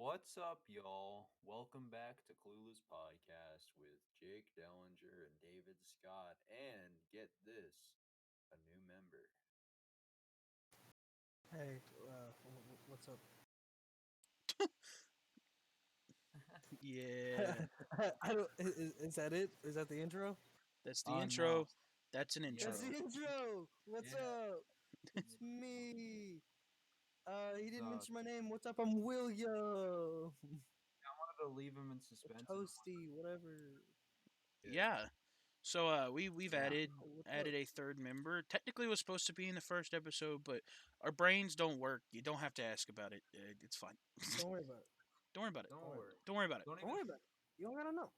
What's up, y'all? Welcome back to Clueless Podcast with Jake Dellinger and David Scott. And get this, a new member. Hey, what's up? Yeah, I don't. Is that it? Is that the intro? that's the No. intro. That's an That's Yeah. intro. the intro. What's Yeah. up? It's me. He didn't So, mention my name. What's up? I'm William. I wanted to leave him in Or suspense. Toasty, whatever. Yeah. Yeah. So we've Yeah. What's added up? a third member. Technically, it was supposed to be in the first episode, but our brains don't work. You don't have to ask about it. It's fine. Don't worry about it. Don't worry about it. Don't Don't worry worry. about it. Don't worry about it. Don't Don't even. worry about it. You don't gotta know.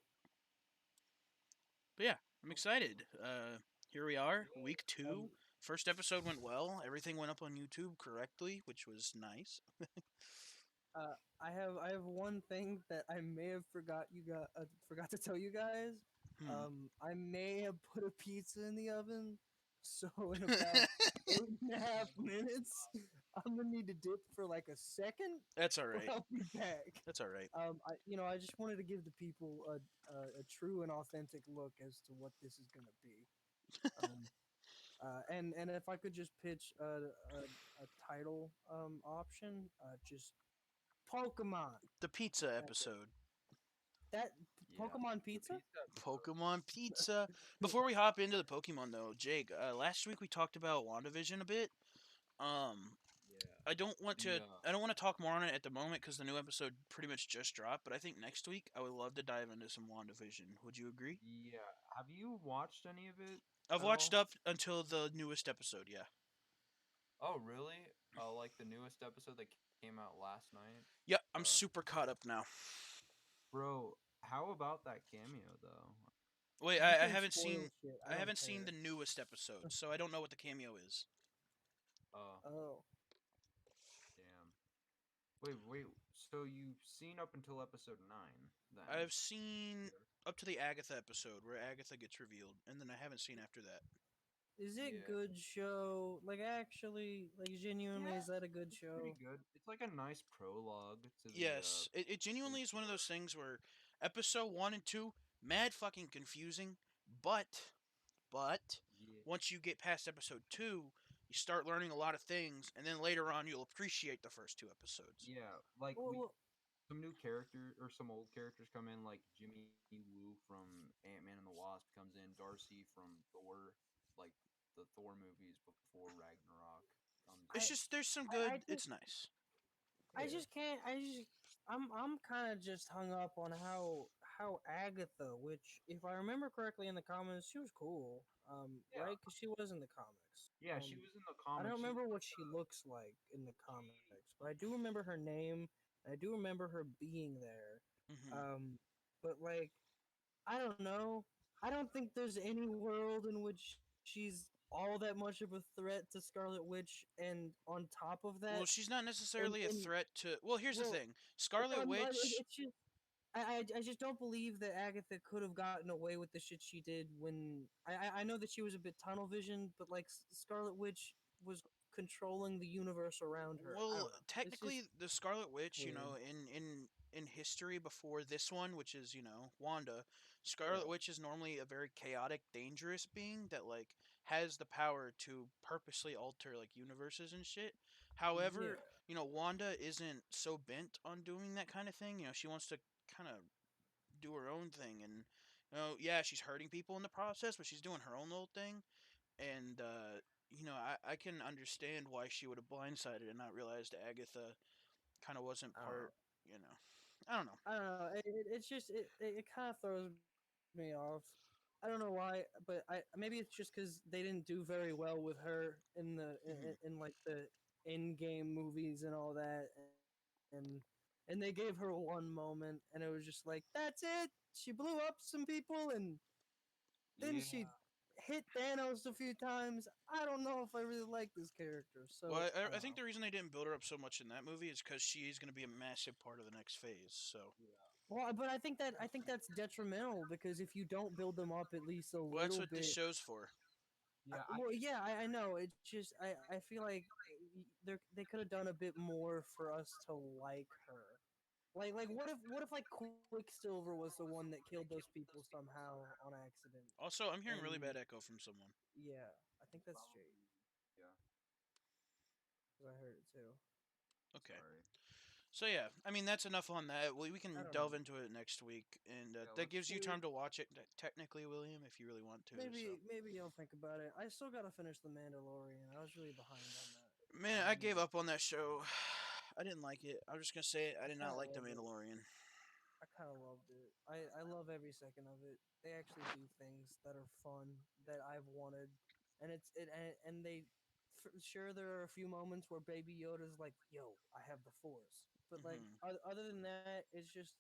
But yeah, I'm excited. Here we are, week Um, 2. First episode went well. Everything went up on YouTube correctly, which was nice. I have one thing that I may have forgot to tell you guys. Hmm. I may have put a pizza in the oven, so in about 8.5 minutes, I'm gonna need to dip for like a second, That's all but right. I'll be back. That's all right. I just wanted to give the people a true and authentic look as to what this is gonna be. Um, and if I could just pitch a title option, just Pokemon. The pizza That's it. episode. That Yeah. Pokemon The pizza? pizza episode. Pokemon Pizza. Before we hop into the Pokemon though, Jake, last week we talked about WandaVision a bit. Um, Yeah. I don't want The, to. I don't want to talk more on it at the moment because the new episode pretty much just dropped. But I think next week I would love to dive into some WandaVision. Would you agree? yeah. Have you watched any of it I've at watched all? up until the newest episode. Yeah. Oh, really? Like the newest episode that came out last night? Yep. I'm Uh, super caught up now. Bro, how about that cameo though? Wait, You I can haven't spoil seen. shit. I I don't haven't seen the care. newest episode, so I don't know what the cameo is. Oh, Oh, damn. Wait. So you've seen up until episode 9, then? I've seen Yeah. up to the Agatha episode where Agatha gets revealed, and then I haven't seen after that. is it Yeah. good show? Like actually, like genuinely, Yeah, is that a good it's pretty show? good. It's like a nice prologue to the Yes, it to the genuinely is one of those story. things where episode 1 and 2, mad fucking confusing, but Yeah. once you get past episode 2, you start learning a lot of things, and then later on you'll appreciate the first 2 episodes. Yeah, like we Well, some new character or some old characters come in, like Jimmy Woo from Ant-Man and the Wasp comes in, Darcy from Thor, like the Thor movies before Ragnarok comes It's I in. just there's some I good. just It's nice. I Yeah. just can't. I'm kind of just hung up on how Agatha, which if I remember correctly in the comments, she was cool. Yeah. Right? Because she was in the comics. Yeah, she was in the I don't comics. She was remember like what she looks like in the she comics, but I do remember her name. And I do remember her being there. Hmm. Um, but like, I don't know. I don't think there's any world in which she's all that much of a threat to Scarlet Witch, and on top of Well, that, she's not and necessarily a and threat to. Well, here's the well, thing: Scarlet Witch. it's just I just don't believe that Agatha could have gotten away with the shit she did when I know that she was a bit tunnel vision, but like Scarlet Witch was controlling the universe around her. I Well, don't know. It's technically, just the Scarlet Witch, weird. in history before this one, which is Wanda, Scarlet Yeah. Witch is normally a very chaotic, dangerous being that like has the power to purposely alter like universes and shit. Yeah. However, Wanda isn't so bent on doing that kind of thing. She wants to kind of do her own thing, and yeah, she's hurting people in the process, but she's doing her own little thing. And I can understand why she would have blindsided and not realized Agatha kind of wasn't I don't know. part. You know, I don't know. I don't know. It's just it kind of throws me off. I don't know why, but I maybe it's just because they didn't do very well with her Hmm. in like the in game movies and all that, and they gave her one moment, and it was just like that's it. She blew up some people, and then yeah. she hit Thanos a few times. I don't know if I really like this character, so Well, I I don't think know. the reason they didn't build her up so much in that movie is because she is going to be a massive part of the next phase. So, Well, but I think that's detrimental because if you don't build them up at least a well, that's little what this bit, show's for. Yeah, well, yeah, I know. It's just I feel like they could have done a bit more for us to like her. Like what if like Quicksilver was the one that killed those people somehow on accident? Also, I'm hearing really bad And echo from someone. yeah, I think that's Jake Probably, yeah. because I heard it too. Okay. Sorry. So yeah, I mean that's enough on that. We I can don't delve know. into it next week, and Yeah, that let's gives you Maybe time to watch it technically, William, if you really want to. So maybe I'll think about it. I still gotta finish The Mandalorian. I was really behind on that. man, I gave up on that show. I didn't like it. I'm just gonna say it. I I did kind not of like The loved it. Mandalorian. I kind of loved it. I love every second of it. They actually do things that are fun that I've wanted, and and they sure there are a few moments where Baby Yoda's like, "Yo, I have the Force," but like Hmm. other than that, it's just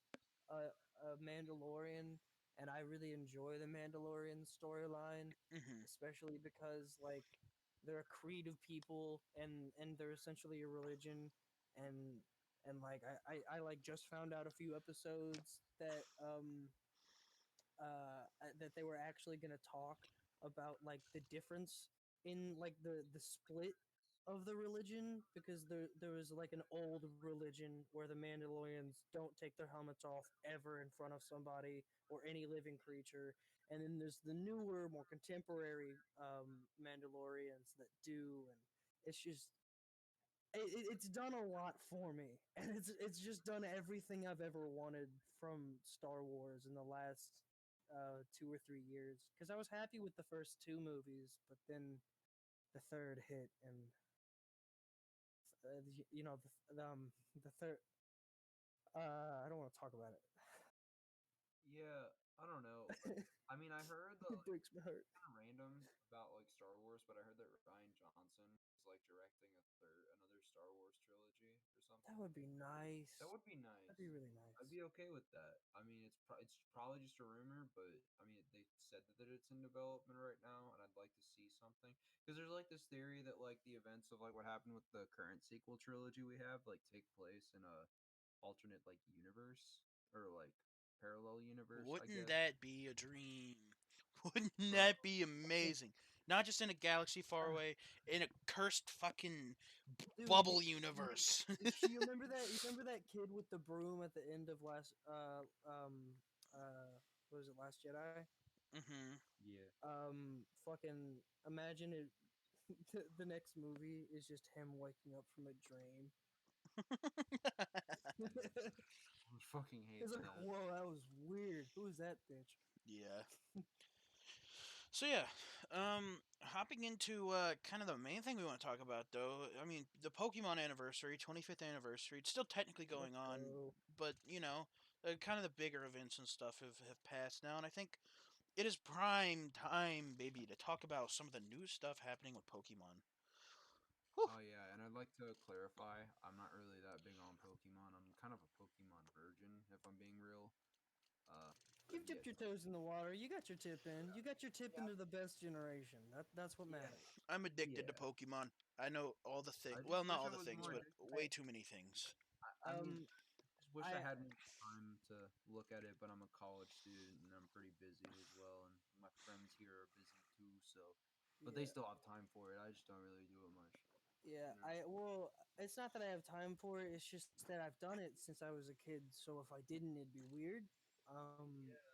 a, a Mandalorian, and I really enjoy the Mandalorian storyline, Hmm. especially because like they're a creed of people, and they're essentially a religion, and like I like just found out a few episodes that they were actually going to talk about like the difference in like the split of the religion, because there was like an old religion where the Mandalorians don't take their helmets off ever in front of somebody or any living creature, and then there's the newer, more contemporary Mandalorians that do, and it's just it's done a lot for me, and it's just done everything I've ever wanted from Star Wars in the last 2 or 3 years. Because I was happy with the first two movies, but then the third hit, and you know the third. I don't want to talk about Yeah, I don't know. it. I mean, I heard that It breaks my heart. kind of random about like Star Wars, but I heard that Ryan Johnson is like directing another Star Wars trilogy or That something. would be That nice. would be That'd nice. be really I'd nice. be okay with that. I mean, it's probably just a rumor, but I mean, they said that it's in development right now, and I'd like to see something because there's like this theory that like the events of like what happened with the current sequel trilogy we have like take place in a alternate like universe or like parallel universe, I Wouldn't guess. that be a dream? Wouldn't Bro, that be amazing? Not just in a galaxy far Uh, away, in a cursed fucking Dude, bubble universe. you remember that? You remember that kid with the broom at the end of last what was it, Last Jedi? Hmm. yeah. Fucking imagine it. The next movie is just him waking up from a dream. Who fucking It's hates like, that? whoa, that was weird. Who is that bitch? Yeah. So yeah, hopping into kind of the main thing we want to talk about though. I mean, the Pokemon anniversary, 25th anniversary. It's still technically going Let's on, go. but you know, kind of the bigger events and stuff have passed now, and I think it is prime time, baby, to talk about some of the new stuff happening with Pokemon. Whew. Oh yeah, and I'd like to clarify, I'm not really that big on Pokemon. I'm kind of a Pokemon virgin, if I'm being real. But You've yeah, dipped your toes in the water. You got your tip in. You got your tip yeah, into the best generation. That's what yeah, matters. I'm addicted to yeah. Pokemon. I know all the things. I Well, just not wish all I the was things, more but addicted. way too many things. I mean, Um, just wish I I had more time to look at it, but I'm a college student and I'm pretty busy as well, and my friends here are busy too. So, but they yeah. still have time for it. I just don't really do it much. Yeah, You know? I well, it's not that I have time for it. It's just that I've done it since I was a kid. So if I didn't, it'd be weird.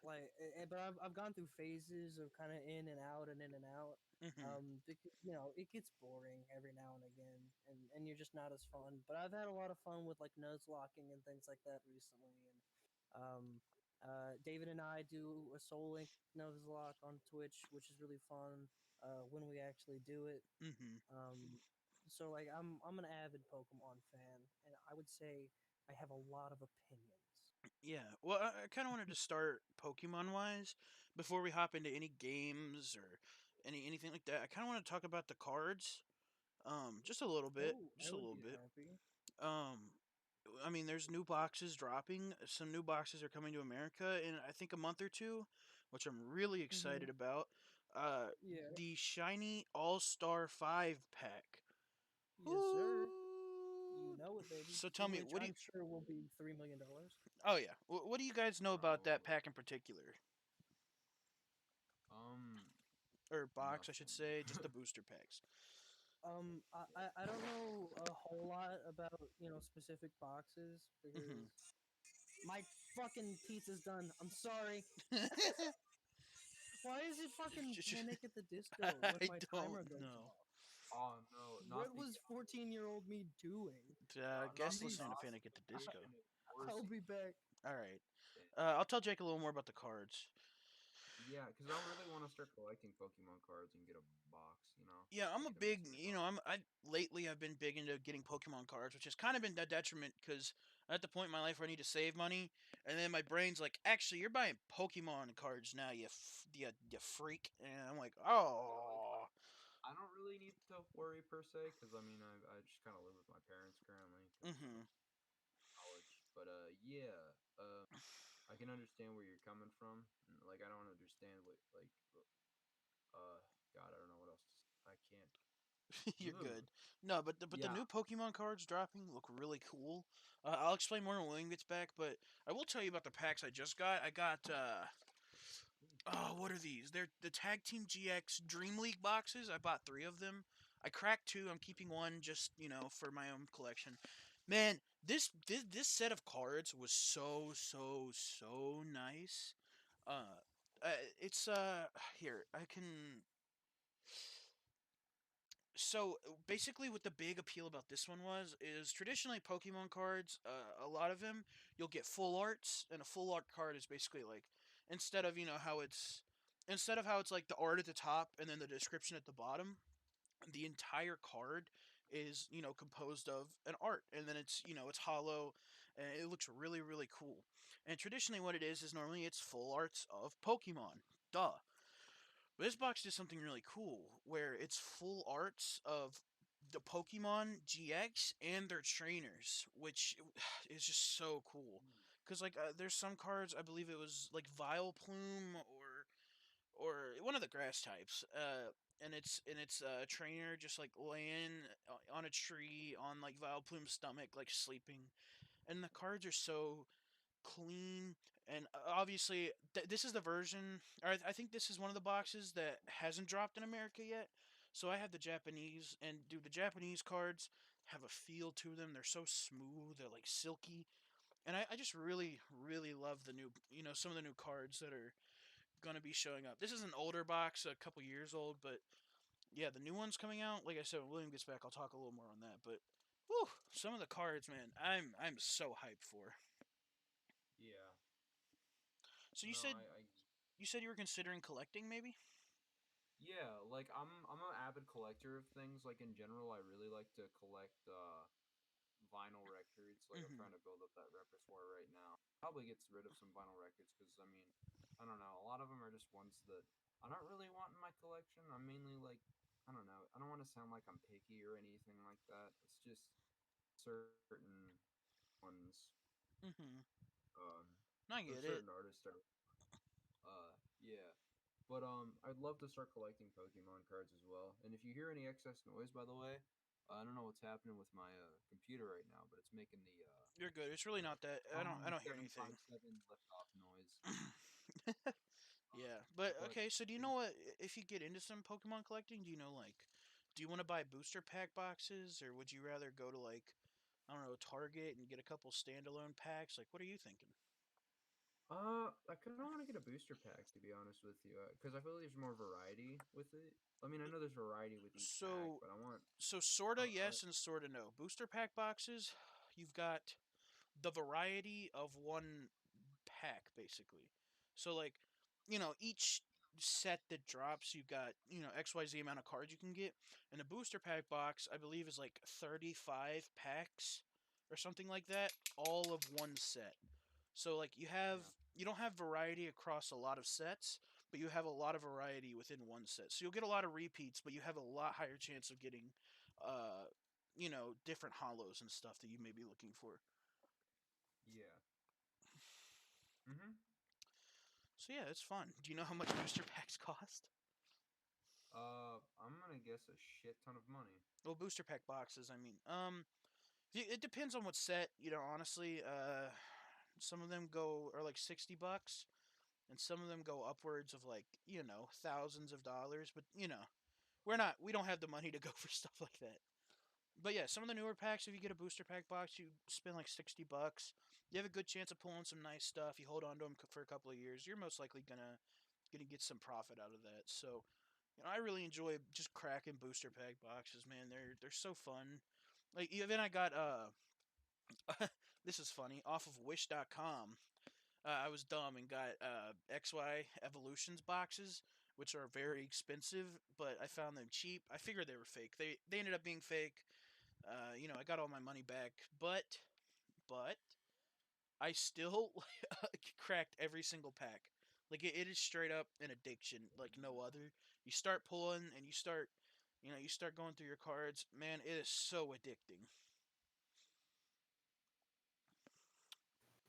But I've gone through phases of kind of in and out and in and out. Hmm. Because it gets boring every now and again, and you're just not as fun. But I've had a lot of fun with like nuzlocking and things like that recently. And David and I do a Soul Link nuzlock on Twitch, which is really fun. When we actually do it. Hmm. Um, so like I'm an avid Pokemon fan, and I would say I have a lot of opinions. Yeah. Well, I kind of wanted to start Pokemon wise before we hop into any games or anything like that. I kind of want to talk about the cards. Just a little bit. Oh, I Just a would little be bit. happy. Um, I mean, there's new boxes dropping. Some new boxes are coming to America in I think a month or two, which I'm really Hmm. excited about. Uh, Yeah. the shiny All Star 5 pack. Yes, sir. You Ooh. know it, baby. So tell me, Which what do you? I'm sure will be $3 million. Oh yeah, what do you guys know about that Probably. pack in particular, Um, or box, I should Nothing. say, just the booster packs? I don't know a whole lot about specific boxes Hmm. because My fucking pizza's done. I'm sorry. Why is it fucking Panic at the Disco when I my timer don't goes know. off? Oh no, What not the was 14-year-old me doing? not Guess the listening to Panic at the Disco. ossification I'll endorsing be back. All right. it. I'll tell Jake a little more about the cards. Yeah, because I really want to start collecting Pokemon cards and get a box. Yeah, I'm to a get them in big, some lately I've been big into getting Pokemon cards, which has kind of been a detriment because I'm at the point in my life where I need to save money, and then my brain's like, actually, you're buying Pokemon cards now, you freak, and I'm like, Yeah, like oh, I don't really need to worry per se, because I mean I just kind of live with my parents currently, because mm-hmm. college. But yeah, I can understand where you're coming from. Like I don't understand what like uh God, I don't know what else. I can't. You're Ugh. good. No, but the Yeah. new Pokemon cards dropping look really cool. I'll explain more when William gets back, but I will tell you about the packs I just got. I got oh, what are these? They're the Tag Team GX Dream League boxes. I bought 3 of them. I cracked 2. I'm keeping one just, for my own collection. Man, this set of cards was so nice. Uh, it's here. I can So basically what the big appeal about this one was is traditionally Pokemon cards, a lot of them you'll get full arts, and a full art card is basically like instead of how it's like the art at the top and then the description at the bottom, the entire card is composed of an art, and then it's hollow, and it looks really cool. And traditionally what it is normally it's full arts of Pokemon. Duh. But this box did something really cool where it's full arts of the Pokemon GX and their trainers, which is just so cool. Cause there's some cards I believe it was like Vileplume or one of the grass types, and it's a trainer just like laying on a tree on like Vileplume's stomach, like sleeping, and the cards are so clean. And obviously this is the version, or I think this is one of the boxes that hasn't dropped in America yet. So I have the Japanese, and dude, the Japanese cards have a feel to them. They're so smooth, they're like silky, and I just really love the new, some of the new cards that are going to be showing up. This is an older box, a couple years old, but yeah, the new one's coming out. Like I said, when William gets back, I'll talk a little more on that. But whew, some of the cards, man, I'm so hyped for. Yeah. So you No, said you said you were considering collecting, maybe? yeah, like I'm an avid collector of things. Like in general, I really like to collect vinyl records. Like I'm Mm-hmm. trying to build up that repertoire right now. Probably gets rid of some vinyl records because I mean, I don't know. A lot of them are just ones that I don't really want in my collection. I'm mainly like, I don't know. I don't want to sound like I'm picky or anything like that. It's just certain ones, Mm-hmm. um, I or get it. certain artists are, yeah. But I'd love to start collecting Pokemon cards as well. And if you hear any excess noise, by the way, I don't know what's happening with my computer right now, but it's making You're good. It's really the not that. I don't hear anything. 757 liftoff noise. Yeah, but But okay. So do you know what? If you get into some Pokemon collecting, do you know do you want to buy booster pack boxes, or would you rather go to I don't know, Target and get a couple standalone packs? Like, what are you thinking? I kind of want to get a booster pack to be honest with you, because I feel like there's more variety with it. I mean, I know there's variety with each pack, So but I want. sorta Uh, yes and sorta no. Booster pack boxes, you've got the variety of one pack basically. So each set that drops, you've got, XYZ amount of cards you can get. And the booster pack box, I believe, is like 35 packs or something like that, all of one set. So yeah, you don't have variety across a lot of sets, but you have a lot of variety within one set. So you'll get a lot of repeats, but you have a lot higher chance of getting uh different hollows and stuff that you may be looking for. yeah. Mm-hmm. So yeah, it's fun. Do you know how much booster packs cost? I'm gonna guess a shit ton of money. Well, booster pack boxes, I mean. It depends on what set, honestly. Some of them are like $60, and some of them go upwards of thousands of dollars, but we don't have the money to go for stuff like that. But yeah, some of the newer packs, if you get a booster pack box, you spend like $60. you have a good chance of pulling some nice stuff. You hold on to them for a couple of years, you're most likely gonna get some profit out of that. So, I really enjoy just cracking booster pack boxes, man. They're so fun. Like even I got this is funny, off of Wish.com. I was dumb and got XY Evolutions boxes, which are very expensive, but I found them cheap. I figured they were fake. They ended up being fake. I got all my money back, but I still cracked every single pack. Like it is straight up an addiction, like no other. You start pulling and you start going through your cards. Man, it is so addicting.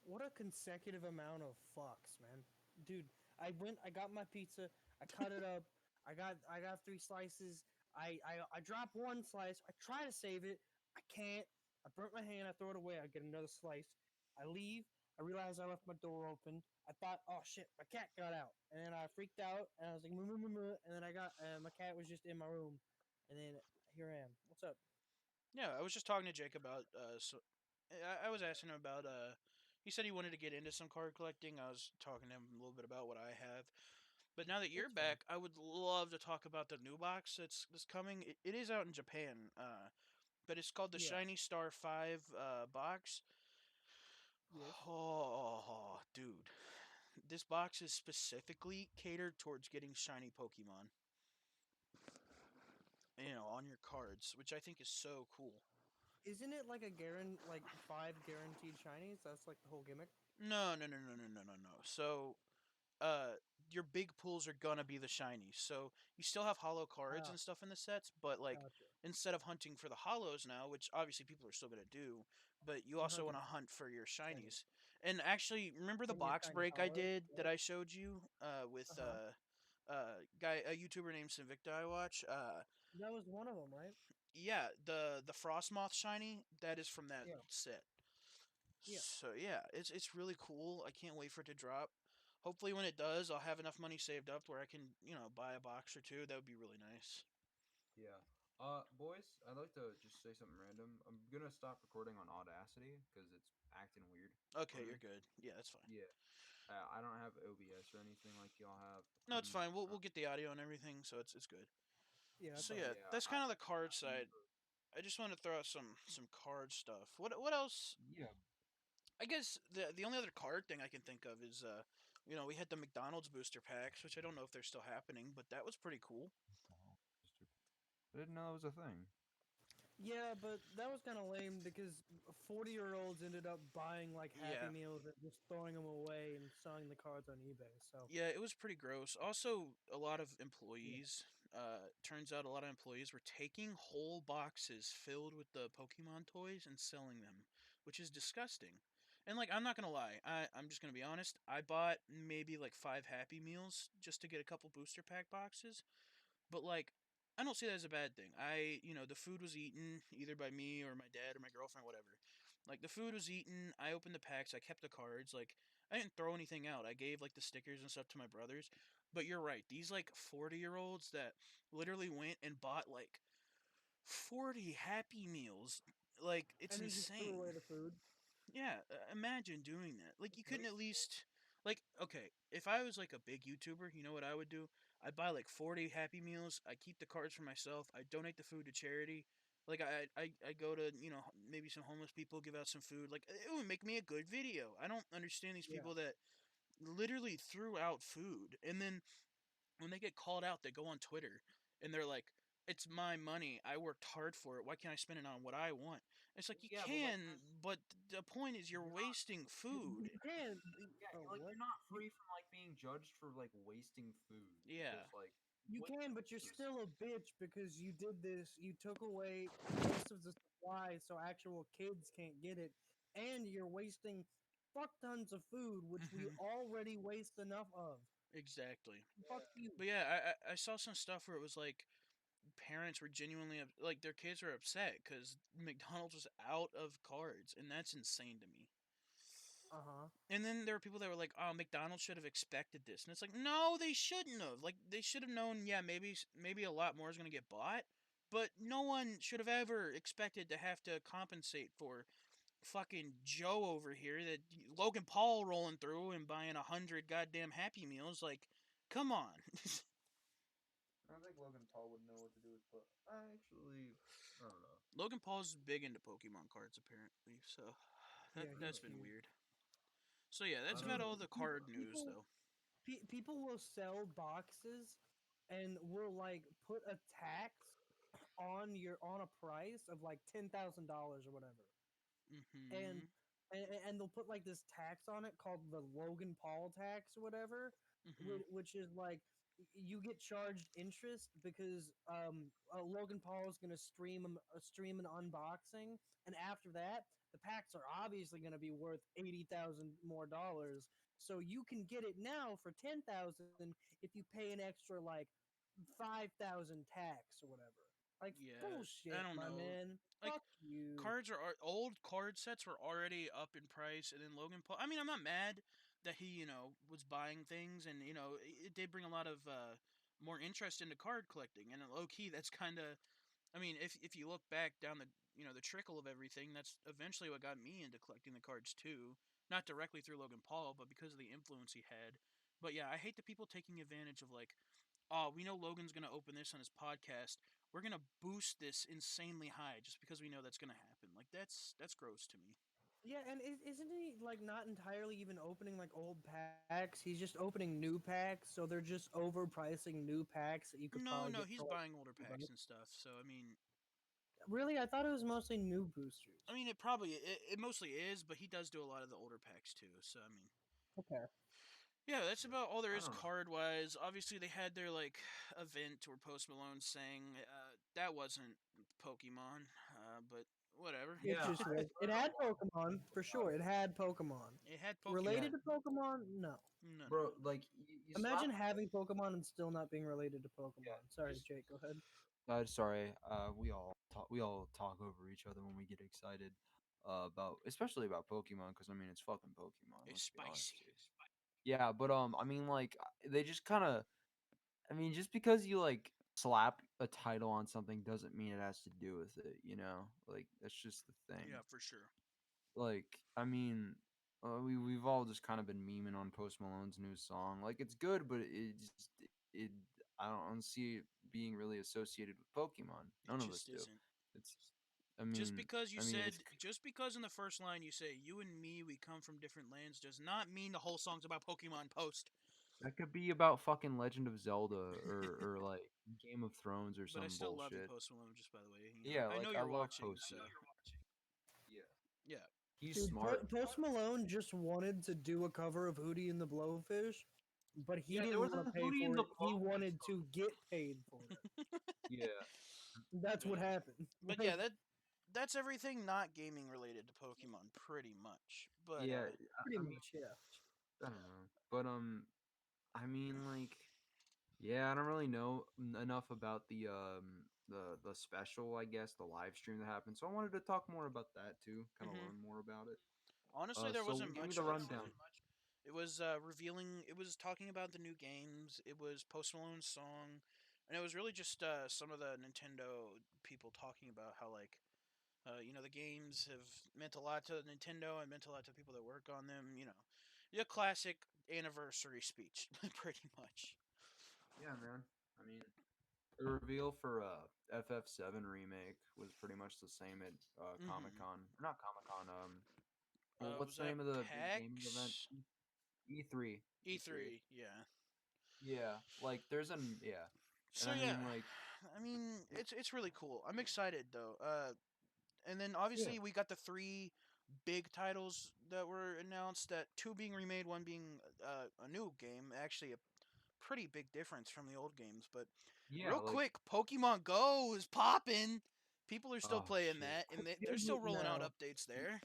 What a consecutive amount of fucks, man. Dude, I got my pizza, I cut it up, I got 3 slices, I drop one slice, I try to save it, I can't, I burnt my hand, I throw it away, I get another slice, I leave, I realize I left my door open, I thought, oh shit, my cat got out, and then I freaked out, and I was like, moo, moo, moo, moo, and then my cat was just in my room, and then here I am. What's up? Yeah, I was just talking to Jake about I was asking him about he said he wanted to get into some card collecting. I was talking to him a little bit about what I have. But now that you're It's fine. back, I would love to talk about the new box that's coming. It is out in Japan. But it's called the Yeah. Shiny Star 5 box. Yes. Oh, dude. This box is specifically catered towards getting shiny Pokemon, on your cards, which I think is so cool. Isn't it like a like 5 guaranteed shinies? That's like the whole gimmick. No, no, no, no, no, no, no, no. So, uh, your big pools are gonna be the shinies. So you still have hollow cards Ah, and stuff in the sets, but like gotcha. instead of hunting for the hollows now, which obviously people are still gonna do, but you You're also hunting want to for hunt for your shiny. shinies. And actually, remember the And your box shiny break I hollows, did that right? I showed you Uh with huh. a YouTuber named Sinvicta I watch. That was one of them, right? Yeah, the Frostmoth shiny that is from that Yeah. set. Yeah. So yeah, it's really cool. I can't wait for it to drop. Hopefully, when it does, I'll have enough money saved up where I can, buy a box or two. That would be really nice. Yeah. Boys, I'd like to just say something random. I'm gonna stop recording on Audacity because it's acting weird Okay, on you're me. good. Yeah, that's fine. Yeah. I don't have OBS or anything like y'all have. No, it's I'm. fine. We'll get the audio and everything, so it's good. Yeah, that's So all right. yeah, Yeah. that's kind of the card I side. remember. I just want to throw out some card stuff. What else? Yeah. I guess the only other card thing I can think of is we had the McDonald's booster packs, which I don't know if they're still happening, but that was pretty cool. Oh, I didn't know that was a thing. Yeah, but that was kind of lame because 40-year-olds ended up buying like Happy Yeah. Meals and just throwing them away and selling the cards on eBay. So Yeah, it was pretty gross. Also, a lot of yeah, employees, turns out a lot of employees were taking whole boxes filled with the Pokemon toys and selling them, which is disgusting. And like, I'm not gonna lie, I'm just gonna be honest. I bought maybe like 5 Happy Meals just to get a couple booster pack boxes, but like, I don't see that as a bad thing. The food was eaten either by me or my dad or my girlfriend, whatever. Like, the food was eaten. I opened the packs. I kept the cards. Like, I didn't throw anything out. I gave like the stickers and stuff to my brothers. But you're right. These like 40-year-olds that literally went and bought like 40 Happy Meals. Like, it's and then just threw insane. away the food. Yeah, imagine doing that. Like, you couldn't at Wasteful. least, like, okay, if I was like a big YouTuber, you know what I would do? I'd buy like 40 Happy Meals. I keep the cards for myself. I donate the food to charity. Like, I go to, maybe some homeless people, give out some food. Like, it would make me a good video. I don't understand these Yeah. people that literally threw out food. And then when they get called out, they go on Twitter and they're like, "It's my money. I worked hard for it. Why can't I spend it on what I want?" It's like you Yeah, but like, can, but the point is you're you're not. wasting You food. can. Yeah, Oh, like what? you're not You free from like being judged for like wasting food Yeah. because like You what can, but you're gross. still a bitch because you did this. You took away most of the supply, so actual kids can't get it, and you're wasting fuck tons of food, which we Hmm. already waste enough of. Exactly. Fuck you. But yeah, I saw some stuff where it was like parents were genuinely like their kids were upset because McDonald's was out of cards, and that's insane to me. Uh huh. And then there were people that were like, "Oh, McDonald's should have expected this," and it's like, no, they shouldn't have. Like, they should have known. Yeah, maybe a lot more is going to get bought, but no one should have ever expected to have to compensate for fucking Joe over here, that Logan Paul rolling through and buying 100 goddamn Happy Meals. Like, come on. I think Logan Paul would know what to do with, but I actually, I don't know. Logan Paul's big into Pokemon cards apparently, so Yeah, that's he's been huge. weird. So yeah, I that's don't about know. all the card news though. People will sell boxes and will like put a tax on a price of like $10,000 or whatever, and, Mm-hmm. and they'll put like this tax on it called the Logan Paul tax or whatever, Mm-hmm. which is like you get charged interest because Logan Paul is going to stream an unboxing, and after that the packs are obviously going to be worth $80,000 more, so you can get it now for 10,000 if you pay an extra like 5,000 tax or whatever. Like Yeah, I bullshit, don't my know. man. Like, Fuck you. cards are old card sets were already up in price, and then Logan Paul. I mean, I'm not mad that he was buying things, and it did bring a lot of more interest into card collecting, and low key that's kind of. I mean, if you look back down the the trickle of everything, that's eventually what got me into collecting the cards too. Not directly through Logan Paul, but because of the influence he had. But yeah, I hate the people taking advantage of like, oh, we know Logan's gonna open this on his podcast. We're gonna boost this insanely high just because we know that's gonna happen. Like that's gross to me. Yeah, and isn't he like not entirely even opening like old packs? He's just opening new packs, so they're just overpricing new packs that you could No, probably no, get he's for like buying older packs 50 bucks. and stuff. So I mean, Really, I thought it was mostly new boosters. it probably it mostly is, but he does do a lot of the older packs too. So I mean, Okay. yeah, that's about all there I is don't know. card wise. Obviously, they had their like event where Post Malone sang. That wasn't Pokemon, but whatever. It Yeah, just was. It heard a had lot of Pokemon for about sure. It had Pokemon. It had yeah, Related Pokemon. to Pokemon? No. No, no, bro. no. Like you Imagine slap. having Pokemon and still not being related to Yeah, Pokemon. Sorry, just. Jake. Go ahead. Sorry. We all talk over each other when we get excited. About especially about Pokemon because I mean it's fucking Pokemon. It's Let's be honest spicy. here. Yeah, but I mean like they just kind of. I mean just because you like slap a title on something doesn't mean it has to do with it. You know, like that's just the thing. Yeah, for sure. Like, I mean, we've all just kind of been memeing on Post Malone's new song. Like, it's good, but it I don't see it being really associated with Pokemon. It None of us just do. isn't. It's, I mean, it's Just because in the first line you say you and me we come from different lands does not mean the whole song's about Pokemon Post. that could be about fucking Legend of Zelda or like Game of Thrones or But I some still love you, bullshit. Post Malone. Just by the way, Yeah, I know like I you're love watching, Posty. so Yeah, yeah. he's Dude, smart. Post Malone just wanted to do a cover of Hootie and the Blowfish, but he Yeah, there didn't was want a to pay Hootie in for the it. He Blowfish wanted song. to get paid for it. Yeah, That's what But happened. but yeah, Like, that's everything not gaming related to Pokemon, pretty much. But yeah. pretty I mean, much, yeah. I don't know, but I mean, like, yeah, I don't really know enough about the special, I guess, the live stream that happened. So I wanted to talk more about that too, kind of hmm learn more about it. honestly, there So wasn't give me much the of it. rundown. It was revealing. It was talking about the new games. It was Post Malone's song, and it was really just some of the Nintendo people talking about how like the games have meant a lot to Nintendo and meant a lot to people that work on them. The classic anniversary speech, pretty much. Yeah, man. I mean, the reveal for FF7 remake was pretty much the same at Comic hmm Con. Not Comic Con. Well, Was what's the that name of the big gaming event? PAX? E3. E3. E3, yeah. Yeah, like there's an yeah, and So I yeah, mean like I mean it's really cool. I'm excited though. And then Yeah. obviously we got the three big titles that were announced. That two being remade, one being a new game. Actually, a pretty big difference from the old games. But yeah, real like quick, Pokemon Go is popping. People are still oh playing shit. that, and they're Is still it rolling out now? updates there.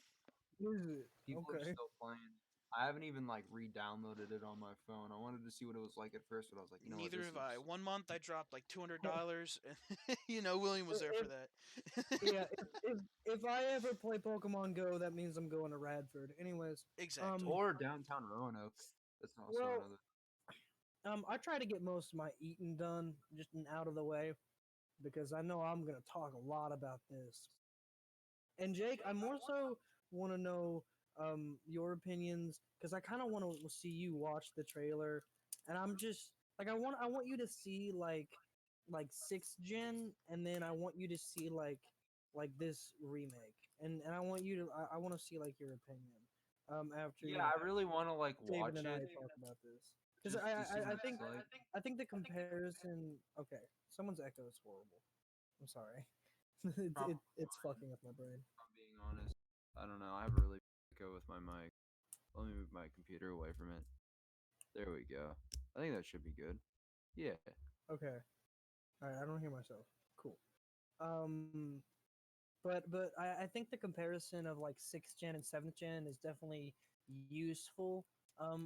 Is it? People are Okay. still playing. I haven't even like re-downloaded it on my phone. I wanted to see what it was like at first, but I was like, you know what, Neither this have I. is 1 month I dropped like $200, and William was there for If, that. yeah, if I ever play Pokemon Go, that means I'm going to Radford. Anyways, Exactly. um, or downtown Roanoke. That's also well, another. I try to get most of my eating done, just out of the way, because I know I'm gonna talk a lot about this. And Jake, I'm more so want to know your opinions because I kind of want to see you watch the trailer, and I'm just like I want you to see like sixth gen, and then I want you to see like this remake, and I want you to I want to see like your opinion after Yeah, I really want to like David watch and I it talk about this because just to see what it's like. I think the comparison. Okay, someone's echo is horrible. I'm sorry. Probably It's mine, fucking up my brain. if I'm being honest. I don't know. I have a really bad echo with my mic. Let me move my computer away from it. There we go. I think that should be good. Yeah. Okay. All right. I don't hear myself. Cool. Um, but I think the comparison of like sixth gen and seventh gen is definitely useful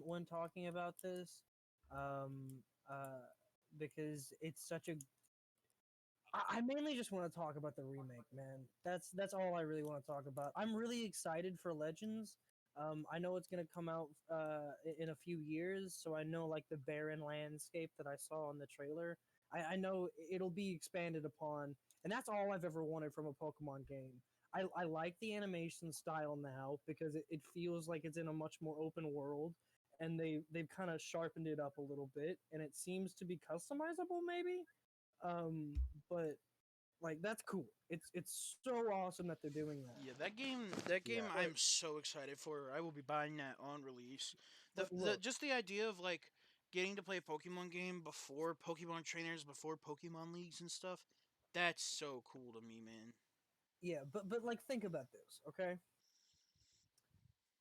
when talking about this um uh because it's such a I mainly just want to talk about the remake, man. That's all I really want to talk about. I'm really excited for Legends. I know it's gonna come out in a few years, so I know like the barren landscape that I saw in the trailer. I know it'll be expanded upon, and that's all I've ever wanted from a Pokemon game. I like the animation style now because it feels like it's in a much more open world, and they've kind of sharpened it up a little bit, and it seems to be customizable, maybe. Um, but like that's cool. It's so awesome that they're doing that. Yeah, that game Yeah. I'm so excited for. I will be buying that on release. But The look, just the idea of like getting to play a Pokemon game before Pokemon trainers, before Pokemon leagues and stuff. That's so cool to me, man. yeah, but like think about this, okay?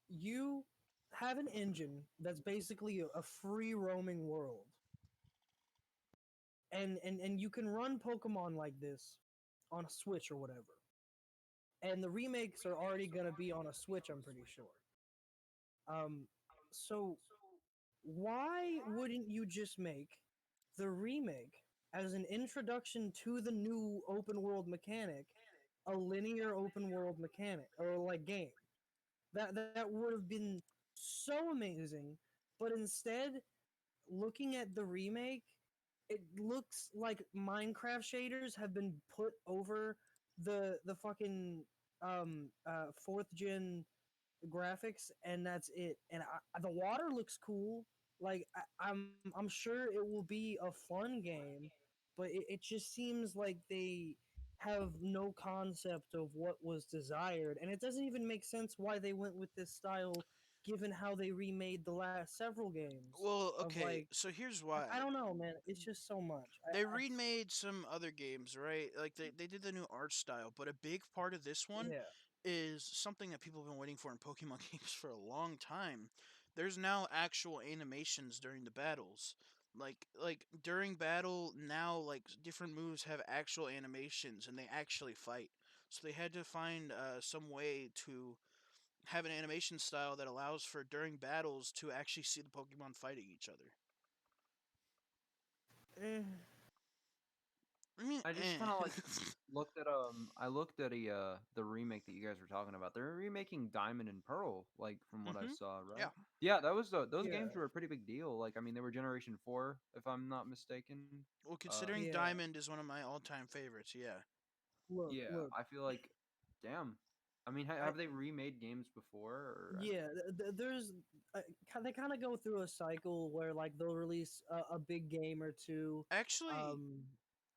You have an engine that's basically a free roaming world, and you can run Pokemon like this on a Switch or whatever. And the remakes are already gonna be on a Switch, I'm pretty sure. Um, so why wouldn't you just make the remake as an introduction to the new open world mechanic a linear open world mechanic or like game? That would have been so amazing, but instead, looking at the remake, it looks like Minecraft shaders have been put over the fucking fourth gen graphics, and that's it. And the water looks cool. Like I'm sure it will be a fun game, but it just seems like they have no concept of what was desired, and it doesn't even make sense why they went with this style, given how they remade the last several games. Well, Of okay, like, so here's I why. don't know, man. It's just so much. They remade some other games, right? Like they did the new art style, but a big part of this one Yeah. is something that people have been waiting for in Pokemon games for a long time. There's now actual animations during the battles. Like during battle now, like different moves have actual animations and they actually fight. So they had to find some way to have an animation style that allows for during battles to actually see the Pokemon fighting each other. Eh, I mean, I just kind of like looked at I looked at the remake that you guys were talking about. They're remaking Diamond and Pearl, like from what I hmm saw, yeah. right? Yeah, that was those yeah. games were a pretty big deal. Like I mean, they were Generation 4 if I'm not mistaken. Well, Uh considering Yeah. Diamond is one of my all-time favorites, yeah. Look, yeah, look. I feel like damn. I mean, I have they remade games before or Yeah, there's they kind of go through a cycle where like they'll release a big game or two, Actually, um,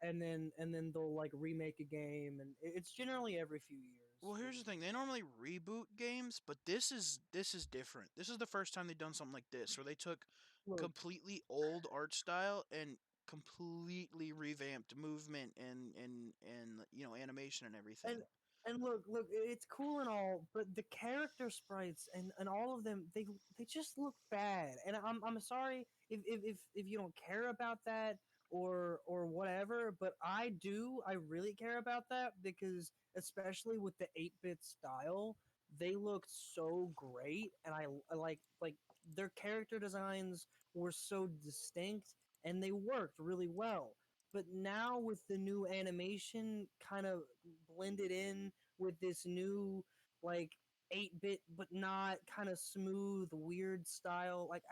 and then they'll like remake a game, and it's generally every few well, years. here's the thing. They normally reboot games, but this is different. This is the first time they've done something like this, where they took Look, completely old art style and completely revamped movement and animation and everything. and look, it's cool and all, but the character sprites and all of them, they just look bad. And I'm sorry if you don't care about that or whatever, but I do. I really care about that because especially with the 8-bit style, they look so great, and I like their character designs were so distinct and they worked really well. But now with the new animation kind of blended in with this new like 8-bit but not kind of smooth weird style, like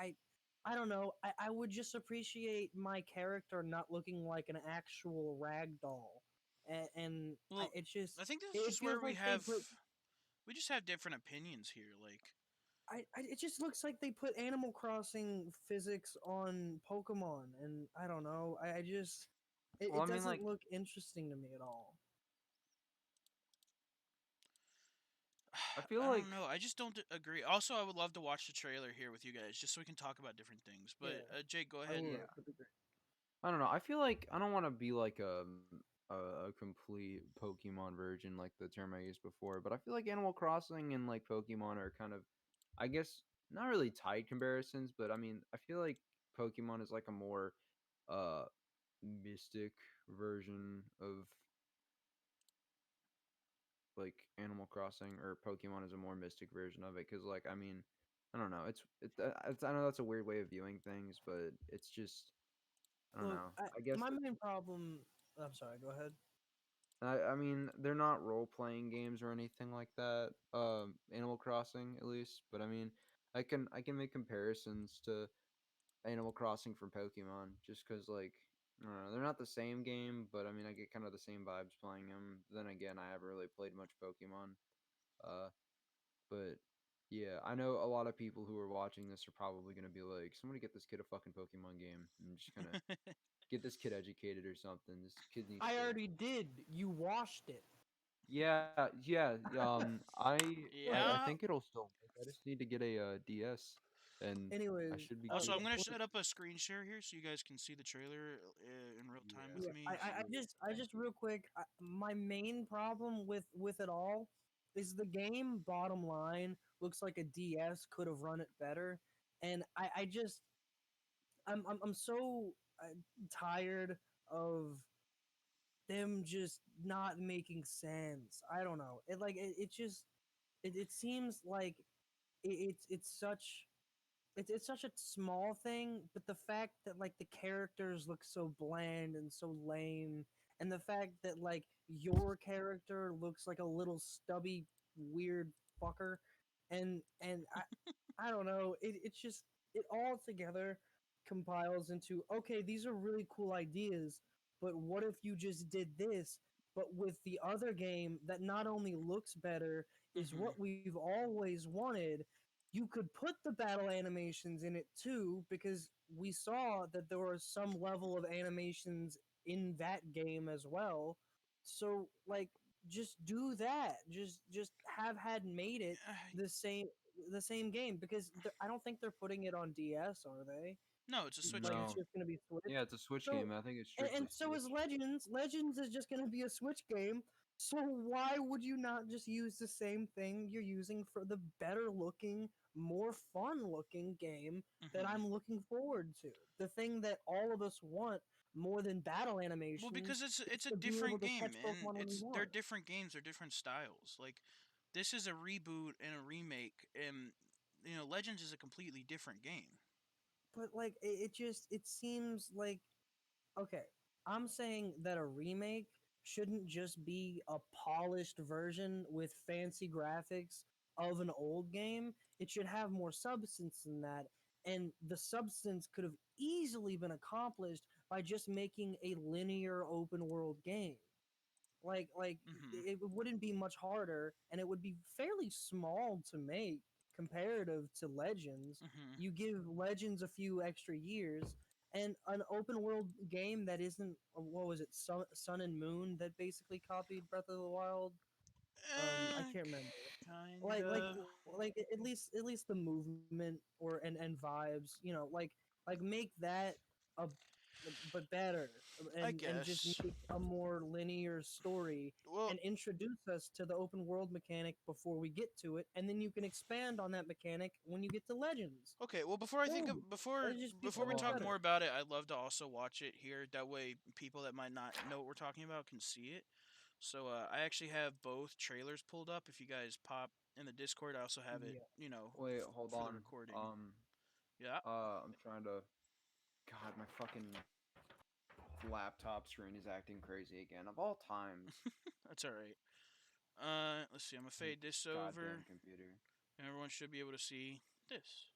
I don't know, I would just appreciate my character not looking like an actual rag doll, and Well, it's just I think this is it just feels where we like they have put we just have different opinions here. Like, it just looks like they put Animal Crossing physics on Pokemon, and I don't know. I just Well, it I mean, doesn't like, look interesting to me at all. I feel I don't like know. I just don't agree. Also, I would love to watch the trailer here with you guys, just so we can talk about different things. But Yeah, Jake, go I ahead and would. yeah. That'd be great. I don't know. I feel like I don't want to be like a complete Pokemon virgin like the term I used before, but I feel like Animal Crossing and like Pokemon are kind of, I guess, not really tight comparisons, but I mean, I feel like Pokemon is like a more uh mystic version of like Animal Crossing, or Pokemon is a more mystic version of it because like I mean, I don't know. It's I know that's a weird way of viewing things, but it's just I don't Look, know. I guess my main problem. I'm sorry. Go ahead. I mean, they're not role playing games or anything like that. Animal Crossing at least, but I mean, I can make comparisons to Animal Crossing from Pokemon just because like I don't know, they're not the same game, but I mean, I get kind of the same vibes playing them. Then again, I haven't really played much Pokemon. Uh, but yeah, I know a lot of people who are watching this are probably gonna be like, somebody get this kid a fucking Pokemon game and just kind of get this kid educated or something. This kid needs I to. already did. You washed it. Yeah, yeah. I yeah. think it'll still work. I just need to get a DS, and I Anyways, should be Also, good. I'm gonna look, set up a screen share here so you guys can see the trailer in real time Yeah. with yeah, me. I just real quick. My main problem with it all is the game. Bottom line, looks like a DS could have run it better, and I just I'm so tired of them just not making sense. I don't know. It just it seems like it's such it's such a small thing, but the fact that like the characters look so bland and so lame, and the fact that like your character looks like a little stubby weird fucker, and I don't know, it's just it all together compiles into okay, these are really cool ideas, but what if you just did this, but with the other game that not only looks better, is Hmm. what we've always wanted. You could put the battle animations in it too, because we saw that there was some level of animations in that game as well. So like just do that. Just have had made it the same the same game, because I don't think they're putting it on DS, are they? No, it's a Switch Like it's game. No. just going to be Switch. Yeah, it's a Switch So game. I think it's and strictly so is Switch. Legends. Legends is just going to be a Switch game. So why would you not just use the same thing you're using for the better looking, more fun looking game that Hmm. I'm looking forward to? The thing that all of us want more than battle Well, because animations is it's a to be able different to game, catch and Pokemon when we it's they're want. different games, they're different styles. Like, this is a reboot and a remake, and Legends is a completely different game. But like it just it seems like okay, I'm saying that a remake shouldn't just be a polished version with fancy graphics of an old game. It should have more substance than that. And the substance could have easily been accomplished by just making a linear open world game. Like Hmm. it wouldn't be much harder, and it would be fairly small to make comparative to Legends. Hmm. You give Legends a few extra years, and an open world game that isn't what was it, Sun and Moon, that basically copied Breath of the Wild. I Uh, can't remember. like like Kinda. at least the movement or and vibes, like make that a but better, I and just guess. make a more linear story Well, and introduce us to the open world mechanic before we get to it, and then you can expand on that mechanic when you get to Legends. okay. Well, before I think Boom. of before That'd just be before so we much Well, talk more better. about it, I'd love to also watch it here. That way, people that might not know what we're talking about can see it. So I actually have both trailers pulled up. If you guys pop in the Discord, I also have it, Yeah. wait, hold for the on. recording. Yeah, I'm trying to. God, my fucking laptop screen is acting crazy again. Of all times, that's all right. Let's see. I'm gonna I hate fade this this goddamn over, computer. and everyone should be able to see this.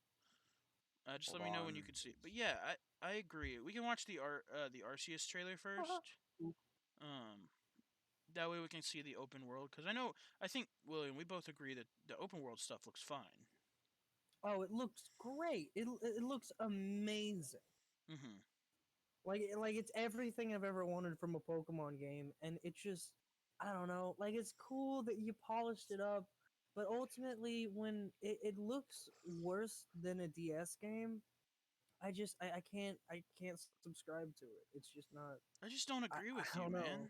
Just Hold let me know when you on. can see it. But yeah, I agree. We can watch the Arceus trailer first. Um, That way we can see the open world. Because I think William, we both agree that the open world stuff looks fine. Oh, it looks great. It looks amazing. Mm-hmm. Like it's everything I've ever wanted from a Pokemon game, and it just I don't know. Like it's cool that you polished it up, but ultimately when it looks worse than a DS game, I can't subscribe to it. It's just not. I just don't I agree I with you, don't know. man.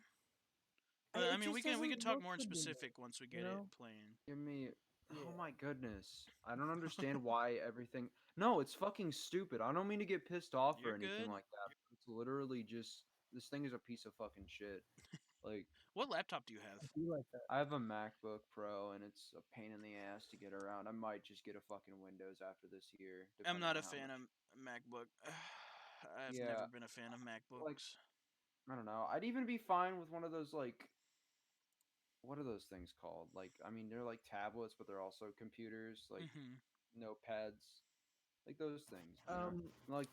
But I It mean, just we doesn't can talk look more in good to me. specific once we You get it know? playing. Give me. Oh Yeah. my goodness. I don't understand why everything. No, it's fucking stupid. I don't mean to get pissed off or You're anything good. like that. But it's literally just. This thing is a piece of fucking shit. Like, What laptop do you I have? do like that. I have a MacBook Pro and it's a pain in the ass to get around. I might just get a fucking Windows after this year, I'm depending not on a how fan much. of MacBook. I've never Yeah, been a fan of like, MacBooks. I don't know. I'd even be fine with one of those, like, what are those things called? Like, I mean, they're like tablets, but they're also computers, like Mm-hmm. notepads, like those things, you know? Um, Like,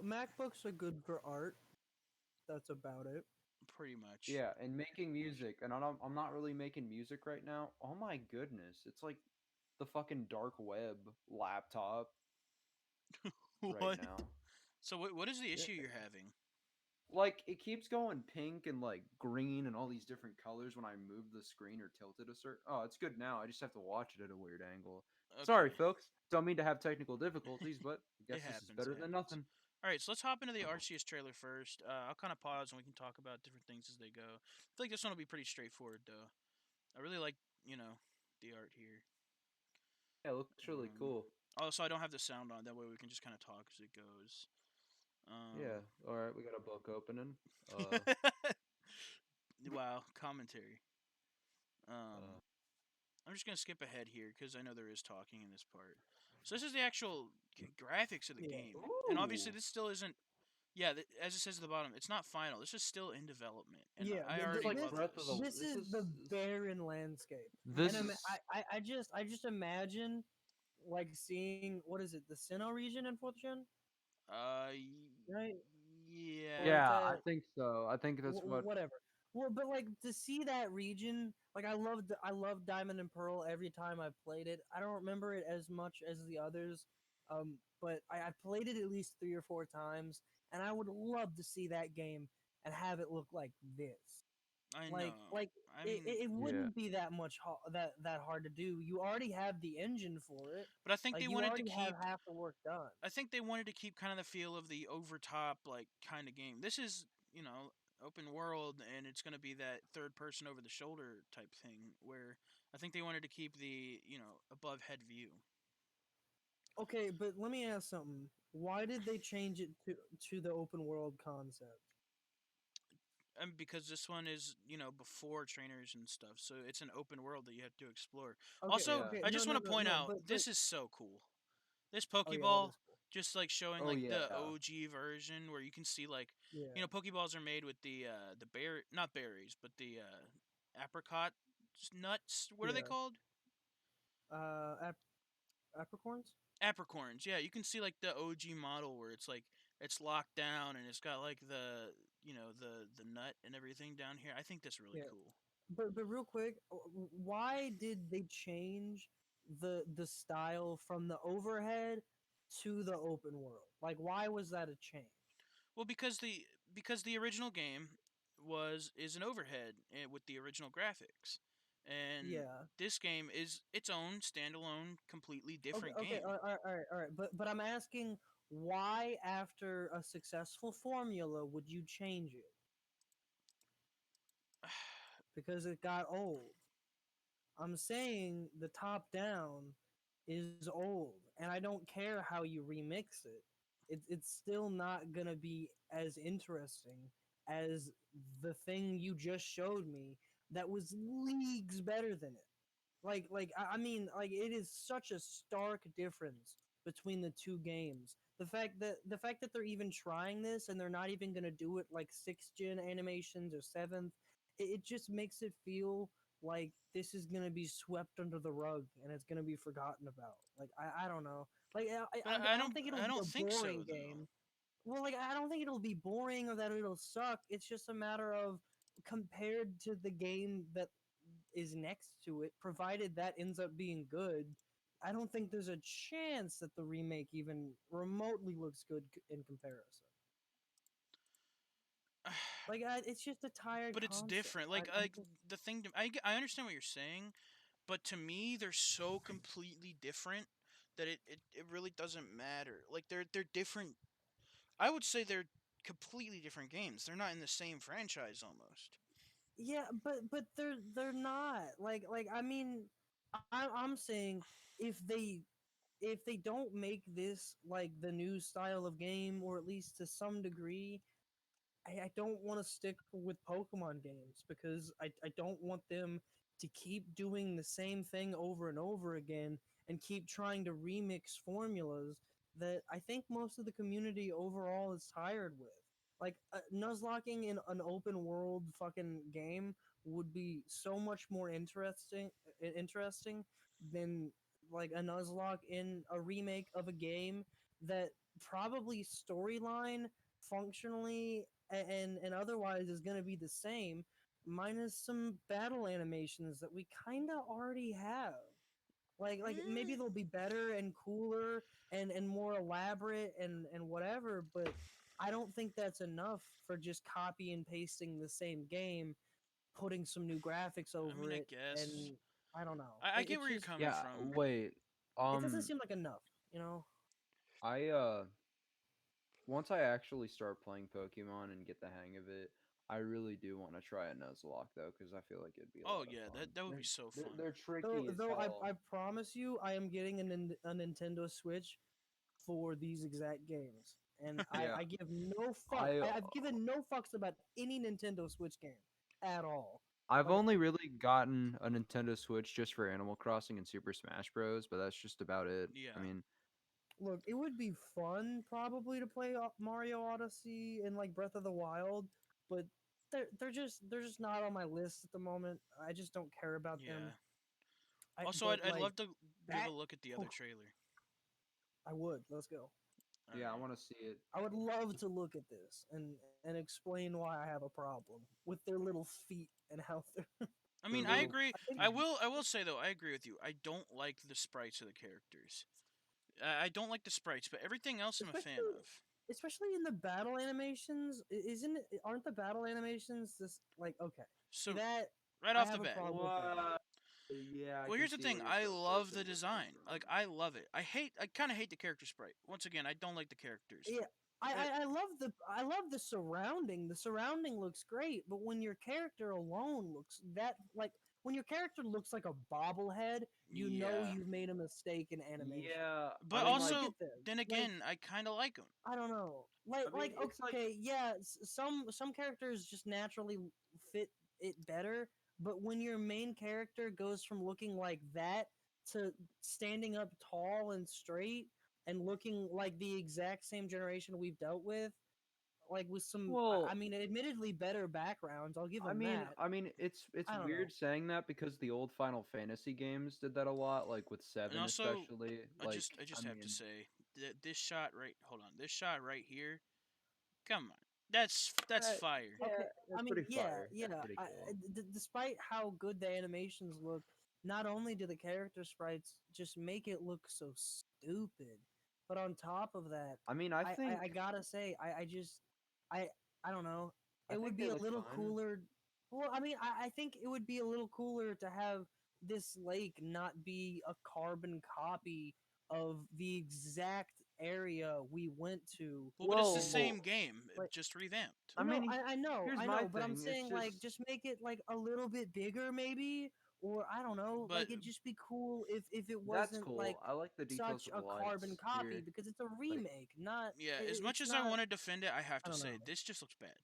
MacBooks are good for art. That's about it. Pretty much. yeah, and making music, and I'm not really making music right now. Oh my goodness, it's like the fucking dark web laptop right What? now. So what is the Yeah. issue you're having? Like it keeps going pink and like green and all these different colors when I move the screen or tilt it a certain. Oh, it's good now. I just have to watch it at a weird angle. Sorry, Okay. folks. Don't mean to have technical difficulties, but I It guess this is happens. better It than happens. nothing. All right, so let's hop into the Arceus trailer first. I'll kind of pause and we can talk about different things as they go. I feel like this one will be pretty straightforward, though. I really like, the art here. Yeah, it looks really Um, cool. Also, I don't have the sound on. That way we can just kind of talk as it goes. Yeah. Um, All right, we got a book opening. Uh, wow, commentary. Um, uh. I'm just gonna skip ahead here because I know there is talking in this part. So this is the actual graphics of the Yeah. game, and obviously Ooh. this still isn't. Yeah, as it says at the bottom, it's not final. This is still in development, and Yeah, I This is already like love Breath of this. the. this This is is. the barren landscape, and This I, is. I I just imagine like seeing what is it, the Sinnoh region in fourth gen, right? Or is Yeah. Yeah, I that think so. I think that's what. whatever? Well, but like to see that region, like I love Diamond and Pearl every time I played it. I don't remember it as much as the others, but I played it at least 3 or 4 times, and I would love to see that game and have it look like this. I like know. like I it, mean, it Yeah. wouldn't be that much that hard to do. You already have the engine for it. but I think Like they you wanted to already have keep. half the work done. I think they wanted to keep kind of the feel of the overtop like kind of game. This is open world, and it's going to be that third person over the shoulder type thing where I think they wanted to keep the above head view. Okay, but let me ask something. Why did they change it to the open world concept? And because this one is before trainers and stuff, so it's an open world that you have to explore. Okay, Also, Yeah. okay, I no, just no, want to no, point no, out but this is so cool. This oh yeah, that Pokeball is cool. just like showing Oh like the yeah. OG version where you can see like Yeah, Pokeballs are made with the bear not berries but the apricot nuts. What are they yeah. called? Apricorns. Apricorns. Yeah, you can see like the OG model where it's like it's locked down and it's got like the nut and everything down here. I think that's really Yeah, cool. but real quick, why did they change the style from the overhead to the open world? Like, why was that a change? Well, because the original game is an overhead with the original graphics, and Yeah. this game is its own standalone, completely Okay. different Okay. game. All right. But I'm asking, why, after a successful formula, would you change it? Because it got old. I'm saying the top down is old, and I don't care how you remix it. It's still not gonna be as interesting as the thing you just showed me that was leagues better than it. I mean, like it is such a stark difference between the two games. The fact that they're even trying this and they're not even gonna do it like sixth gen animations or seventh, it just makes it feel like this is gonna be swept under the rug and it's gonna be forgotten about. Like I don't know. Like But I don't think it'll I be don't a think so boring though. game. Well, like I don't think it'll be boring or that it'll suck. It's just a matter of compared to the game that is next to it, provided that ends up being good, I don't think there's a chance that the remake even remotely looks good in comparison. Like, it's just a tired But it's concept. different. I'm just The thing. I understand what you're saying, but to me, they're so completely different that it really doesn't matter. Like they're different. I would say they're completely different games. They're not in the same franchise almost. yeah, but they're not like I mean, I'm saying if they don't make this like the new style of game, or at least to some degree, I don't want to stick with Pokemon games because I don't want them to keep doing the same thing over and over again and keep trying to remix formulas that I think most of the community overall is tired with. Like, nuzlocking in an open world fucking game would be so much more interesting than like a nuzlock in a remake of a game that probably storyline functionally and otherwise is going to be the same, minus some battle animations that we kind of already have. Like maybe Mm, they'll be better and cooler and more elaborate and whatever, but I don't think that's enough for just copy and pasting the same game, putting some new graphics I mean, over I it, guess and I don't know. I get It's where you're just coming Yeah, from. wait. it doesn't seem like enough, you know. I once I actually start playing Pokemon and get the hang of it, I really do want to try a Nuzlocke though, because I feel like it'd be a Oh lot of yeah, fun. that would be so fun. They're tricky as Though hell. I promise you, I am getting a Nintendo Switch for these exact games, and Yeah, I give no fuck. I I've given no fucks about any Nintendo Switch game at all. I've Like, only really gotten a Nintendo Switch just for Animal Crossing and Super Smash Bros, but that's just about it. I Yeah. mean, look, it would be fun probably to play Mario Odyssey and like Breath of the Wild, but they're just not on my list at the moment. I just don't care about them. Yeah. Also, But I'd like love to give a that, look at the other trailer. I would. Let's go. All yeah, I right. want to see it. I would love to look at this and explain why I have a problem with their little feet and how they're. I The mean, I little agree. I think, I will say though, I agree with you. I don't like the sprites of the characters. I don't like the sprites, but everything else I'm a fan especially of. especially in the battle animations, isn't it? Aren't the battle animations just like okay? See So that right I off the have a bat. problem with that. What? Yeah, I Well, can here's the see thing. where you're I love the purposely design. putting them. Like I love it. I kind of hate the character sprite. Once again, I don't like the characters. Yeah, Uh, I love the surrounding. The surrounding looks great, but when your character alone looks that like when your character looks like a bobblehead, you know yeah. you've made a mistake in animation. Yeah, I But Like, mean, look like, at also, this. then Like, again, I kind of like them. I don't know. I mean, it's like, Okay, yeah, some characters just naturally fit it better, but when your main character goes from looking like that to standing up tall and straight and looking like the exact same generation we've dealt with, like with some, I well, mean, admittedly better backgrounds, I'll give them that. it's I don't know. weird saying that because the old Final Fantasy games did that a lot, like with And Seven also, especially. I I just have to mean, say this shot right. Hold on, this shot right here. Come on, that's fire. yeah, Okay, I that's mean, pretty yeah, fire. That's yeah. pretty cool. Despite how good the animations look, not only do the character sprites just make it look so stupid, but on top of that, I mean, I I think gotta say, I just, I, I don't know. I It would think be they a look little fun. cooler. Well, I mean, I think it would be a little cooler to have this lake not be a carbon copy of the exact area we went to Well, but it's the and same Well, game, like just revamped. I no, mean, here's I my know, but I'm thing. It's saying like just just make it like a little bit bigger, maybe, or I don't know, But like it'd just be cool if it that's wasn't like cool. I like the details such of the a carbon lights copy here. because it's a Like, remake, not yeah, as much it's as I not. want to defend it, I have I to don't say know. this just looks bad.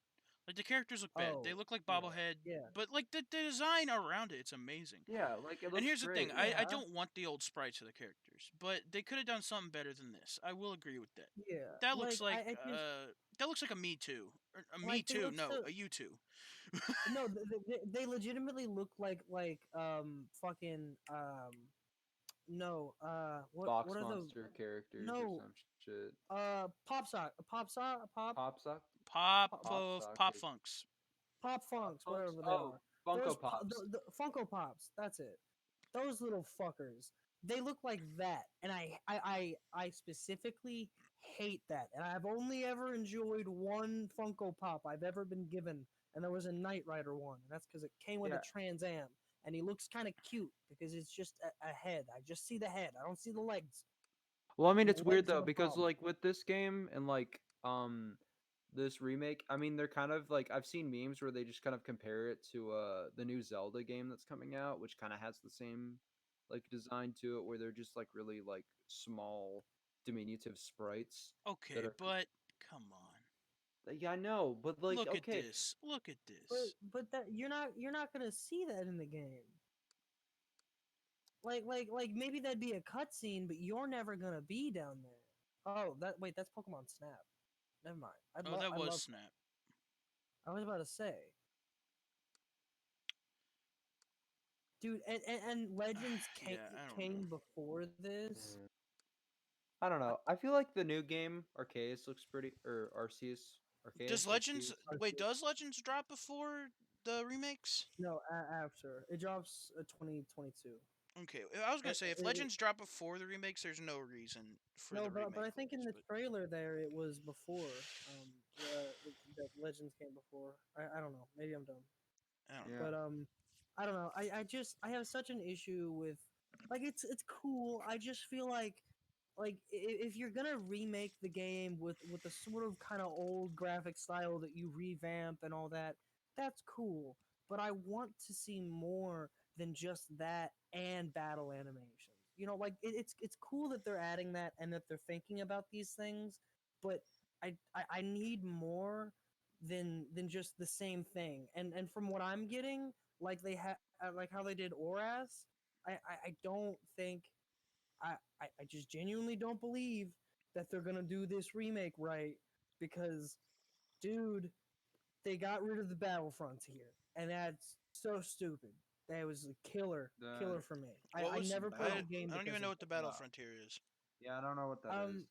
Like the characters look bad. They Oh look like yeah, bobblehead, yeah, but like the design around it, it's amazing. yeah, like it And looks here's the thing, great. I yeah, don't want the old sprites of the characters, but they could have done something better than this. I will agree with that. yeah. That looks Like like I just that looks like a Me Too. Or a Me like they Too, look no, so. a You Too. No, they legitimately look like fucking no what Box are the monster characters or no some shit. pop sock pop sock pop Pop sock, Pop pop pop of Pop socket. Funks. Pop Funks, Funks? whatever they Oh, are. Funko Those Pops. the Funko Pops. That's it. Those little fuckers. They look like that, and I specifically hate that. And I've only ever enjoyed one Funko Pop I've ever been given, and that was a Knight Rider one. And that's because it came with Yeah. a Trans Am, and he looks kind of cute because it's just a head. I just see the head. I don't see the legs. Well, I mean, The it's weird legs are though the because problem. like with this game and like this remake, I mean, they're kind of like I've seen memes where they just kind of compare it to the new Zelda game that's coming out, which kind of has the same like design to it, where they're just like really like small diminutive sprites that Okay, are. but come on. Yeah, I know, but like Look at okay, this. Look at this. But that you're not gonna see that in the game. Like maybe that'd be a cutscene, but you're never gonna be down there. Oh, that's Pokemon Snap. Never mind. Oh, that I was love. Snap. I was about to say, dude, and Legends Yeah, I don't know. came before this. mm, I don't know. I feel like the new game Arceus looks pretty, or Arceus, Does Arceus, Legends Arceus. wait, does Legends drop before the remakes? No, after it drops 2022. Okay, I was gonna It, say if it, Legends drop before the remakes, there's no reason for no, the but remake I think in ones. the But trailer there it was before. That Legends came before. I don't know. Maybe I'm dumb. I don't Yeah. know. But I don't know. I have such an issue with, like, it's cool. I just feel like if you're gonna remake the game with a sort of kind of old graphic style that you revamp and all that, that's cool. But I want to see more than just that and battle animations. Like it's cool that they're adding that and that they're thinking about these things, but I need more than just the same thing. And from what I'm getting, like like how they did Oras, I don't think I just genuinely don't believe that they're gonna do this remake right because, dude, they got rid of the battle frontier, and that's so stupid. That was a killer The for me. What I was never played the game I don't because even know of what the that. Battle Frontier is. yeah, I don't know what that is. Um,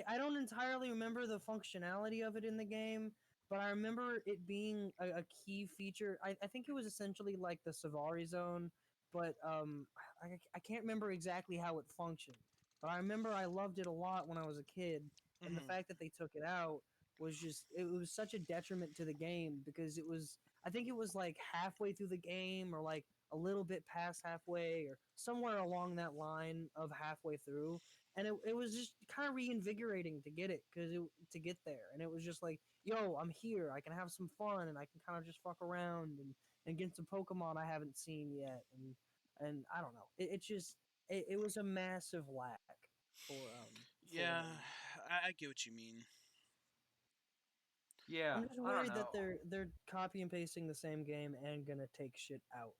I don't entirely remember the functionality of it in the game, but I remember it being a key feature. I think it was essentially like the Savari Zone, but I can't remember exactly how it functioned. But I remember I loved it a lot when I was a kid, and the Hmm. fact that they took it out was just it was such a detriment to the game because it was I think it was like halfway through the game or like a little bit past halfway or somewhere along that line of halfway through, and it was just kind of reinvigorating to get it to get there, and it was just like, yo, I'm here, I can have some fun, and I can kind of just fuck around and get some Pokemon I haven't seen yet, and I don't know, it just it was a massive lack for Yeah, them. I get what you mean. Yeah, I'm just I don't worried that know. they're copy and pasting the same game and gonna take shit out,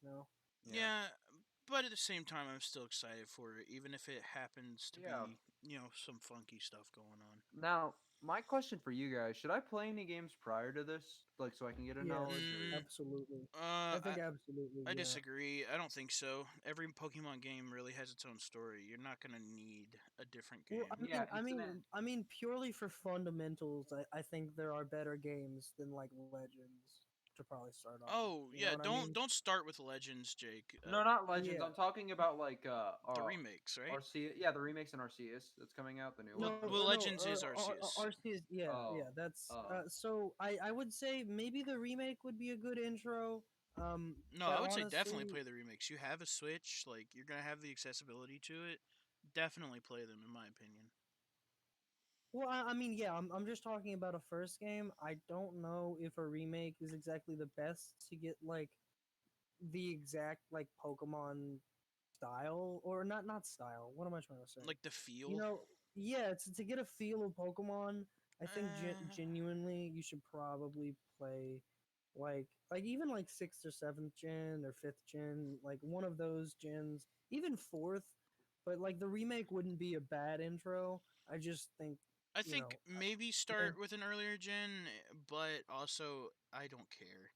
you know. Yeah. Yeah, but at the same time, I'm still excited for it, even if it happens to Yeah. be, some funky stuff going on. Now, my question for you guys: should I play any games prior to this, like so I can get a Yes, knowledge, or? Mm, absolutely. uh, I think absolutely, I yeah. disagree. I don't think so. Every Pokemon game really has its own story. You're not gonna need a different Well, game. Yeah, it's an. I mean, purely for fundamentals, I think there are better games than like Legends to probably start off. Oh You know yeah, what I don't mean? don't start with Legends, Jake. No, not Legends. Yeah. I'm talking about like The remakes, right? Arceus. Yeah, the remakes in Arceus that's coming out, the new Well, one. No, well, no. Legends is Arceus. Arceus, yeah, Oh, yeah. That's oh, so. I would say maybe the remake would be a good intro. No, I But would say definitely honestly, play the remakes. You have a Switch, like you're gonna have the accessibility to it. Definitely play them, in my opinion. well, I mean, yeah. I'm just talking about a first game. I don't know if a remake is exactly the best to get like the exact like Pokemon style or not style. What am I trying to say? Like the You feel. know, yeah, to get a feel of Pokemon, I think Uh, genuinely you should probably play like even like sixth or seventh gen or fifth gen, like one of those gens, even fourth. But like the remake wouldn't be a bad intro. I just think I you think know, maybe yeah, start with an earlier gen, but also I don't care.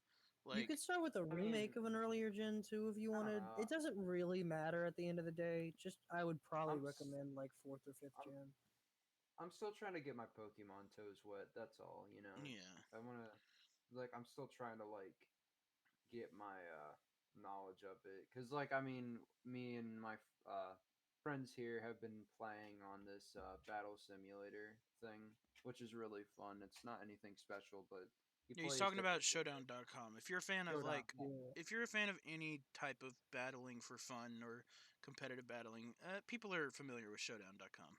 you Like could start with a I mean, remake of an earlier gen too if you I don't wanted. know. It doesn't really matter at the end of the day. Just I would probably I'm s- recommend like fourth or fifth I'm gen. I'm still trying to get my Pokemon toes wet. That's all, you know. yeah. I wanna. like I'm still trying to like get my knowledge of it, because like I mean, me and my friends here have been playing on this battle simulator thing, which is really fun. It's not anything special, but you Yeah, he's play as talking about different Showdown.com. If you're a fan of Showdown. like, Yeah. if you're a fan of any type of battling for fun or competitive battling, people are familiar with Showdown.com.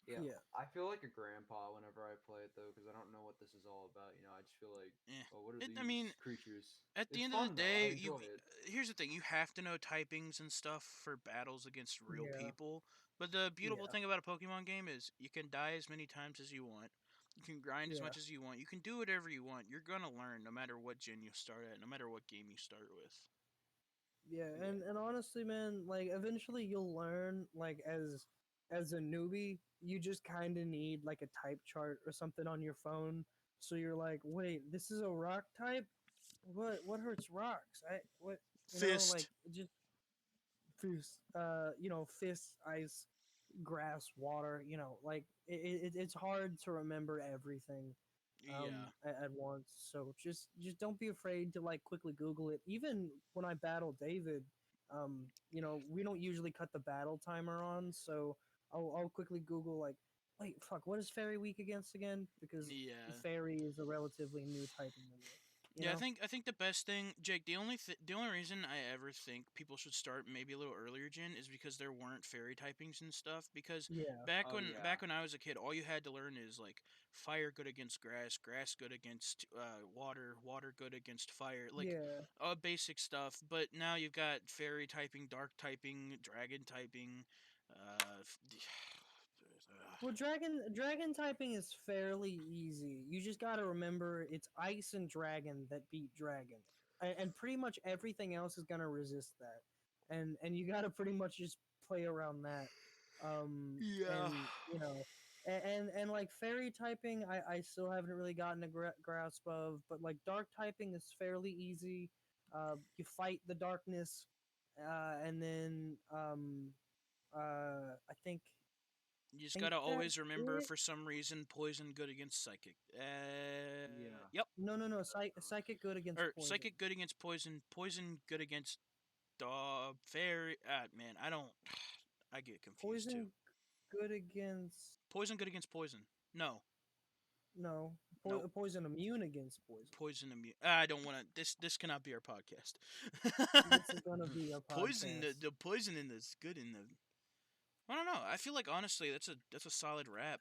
Yeah, Yeah. I feel like a grandpa whenever I play it though, because I don't know what this is all about. I just feel like, Eh. oh, what are I mean, these creatures? at the It's end of the fun though. I day, enjoy it. here's the thing: you have to know typings and stuff for battles against real Yeah. people. But the beautiful Yeah. thing about a Pokemon game is you can die as many times as you want. You can grind as Yeah. much as you want. You can do whatever you want. You're gonna learn no matter what gen you start at, no matter what game you start with. Yeah, Yeah. and honestly, man, like eventually you'll learn. Like as a newbie, you just kind of need like a type chart or something on your phone. So you're like, wait, this is a rock type. What hurts rocks? What like Fist. just fist, fist, ice, grass, water. Like it's hard to remember everything Yeah. at once. So just don't be afraid to like quickly Google it. Even when I battle David, we don't usually cut the battle timer on, so I'll quickly Google like, wait, fuck, what is fairy weak against again? Because Yeah. fairy is a relatively new type in the game. You Yeah, I know? think I think the best thing, Jake. The only reason I ever think people should start maybe a little earlier, Gen, is because there weren't fairy typings and stuff. Because Yeah, Oh yeah. back when I was a kid, all you had to learn is like fire good against grass, grass good against water, water good against fire, like yeah. basic stuff. But now you've got fairy typing, dark typing, dragon typing. Uh, Well, dragon typing is fairly easy. You just got to remember it's ice and dragon that beat dragon, and pretty much everything else is gonna resist that, and you got to pretty much just play around that. yeah. And and like fairy typing, I still haven't really gotten a grasp of, but like dark typing is fairly easy. You fight the darkness, and then I You just think gotta always that's remember, it. for some reason, poison good against psychic. Yeah. Yep. No. That's gross. Psychic good against Or poison. psychic good against poison. Poison good against dog. Fairy. Man, I don't. I get confused too. Poison good against Poison good against poison. No. no. Nope. Poison immune against poison. Poison immune. I don't want to. This cannot be our podcast. This is gonna be a Poison. podcast. The poison in this good in the. I don't know. I feel like honestly, that's a solid wrap.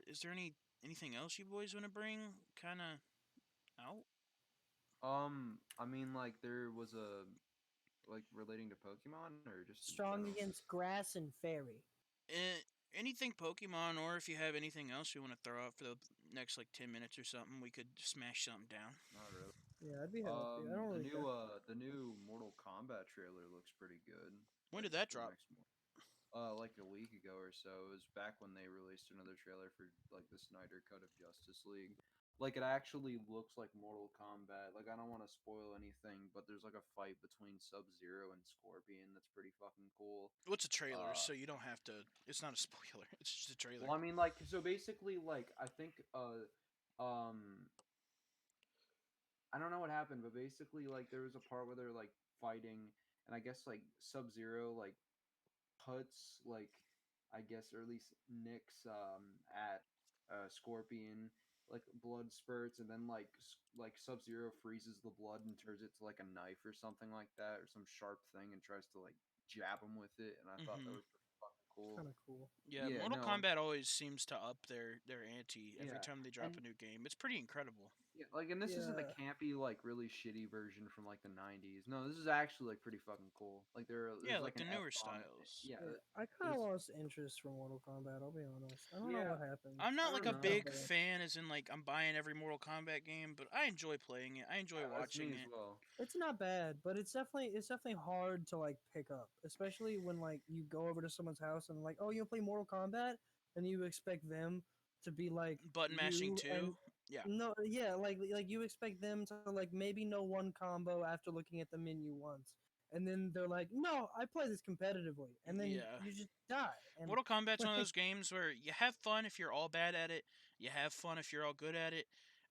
Is there anything else you boys want to bring? Kind of out. I mean, like there was a like relating to Pokemon or just in Strong general. against grass and fairy. Eh, Anything Pokemon, or if you have anything else you want to throw out for the next like 10 minutes or something, we could smash something down. Not really. Yeah, I'd be happy. I don't really care. The new Mortal Kombat trailer looks pretty good. When Like did that for the drop? next one. Like a week ago or so. It was back when they released another trailer for like the Snyder Cut of Justice League. Like it actually looks like Mortal Kombat. Like I don't want to spoil anything, but there's like a fight between Sub Zero and Scorpion that's pretty fucking cool. What's a trailer? Uh, So you don't have to. It's not a spoiler. It's just a trailer. well, I mean, like so basically, like I think um I don't know what happened, but basically, like there was a part where they're like fighting, and I guess like Sub Zero like cuts like I guess or at least nicks at Scorpion like blood spurts and then like Sub Zero freezes the blood and turns it to like a knife or something like that or some sharp thing and tries to like jab him with it and I thought that Hmm. was pretty fucking cool. Kind of cool. Yeah, Yeah, Mortal no, Kombat always seems to up their ante every yeah, time they drop a and new game. It's pretty incredible. yeah, like and this isn't the Yeah, campy like really shitty version from like the '90s. No, this is actually like pretty fucking cool. Like Yeah, there's like like the an F newer bomb. styles. Yeah, yeah. I kind of there's lost interest from Mortal Kombat. I'll be honest. I don't know yeah. what happened. I'm I not like don't a But know. big fan, as in like I'm buying every Mortal Kombat game, but I enjoy playing it. I enjoy That's watching me as it. well. it's not bad, but it's definitely hard to like pick up, especially when like you go over to someone's house and like, oh, you play Mortal Kombat, and you expect them to be like Button mashing you, too. and Yeah. no, yeah, like you expect them to like maybe know one combo after looking at the menu once, and then they're like, no, I play this competitively, and then Yeah. you just die, and Mortal Kombat's one of like those games where you have fun if you're all bad at it, you have fun if you're all good at it,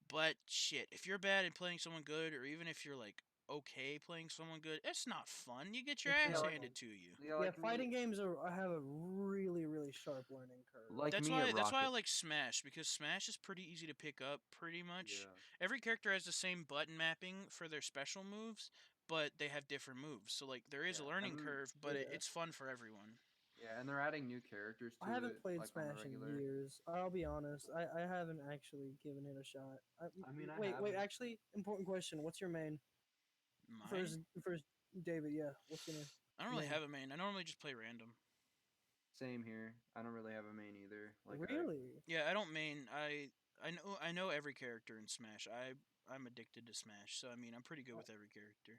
But shit, if you're bad at playing someone good, or even if you're like okay playing someone good, it's not fun. You get your It's ass not handed fun. to you. Yeah, Yeah, like fighting me, games have a really sharp learning curve. like That's me at why I Rocket. like Smash, because Smash is pretty easy to pick up pretty much. Yeah. Every character has the same button mapping for their special moves, but they have different moves. So like there is a Yeah, learning and curve, but Yeah. it's fun for everyone. yeah, and they're adding new characters I to haven't it, played like on the Smash in regular. years. I'll be honest. I haven't actually given it a shot. I mean, I Wait, haven't. actually, important question. What's your main? Mine? First, David. Yeah. What's your name? I don't really Main. have a main. I normally just play random. Same here. I don't really have a main either. Like Really? Yeah, I don't main. I know every character in Smash. I'm addicted to Smash, so I mean I'm pretty good with every character.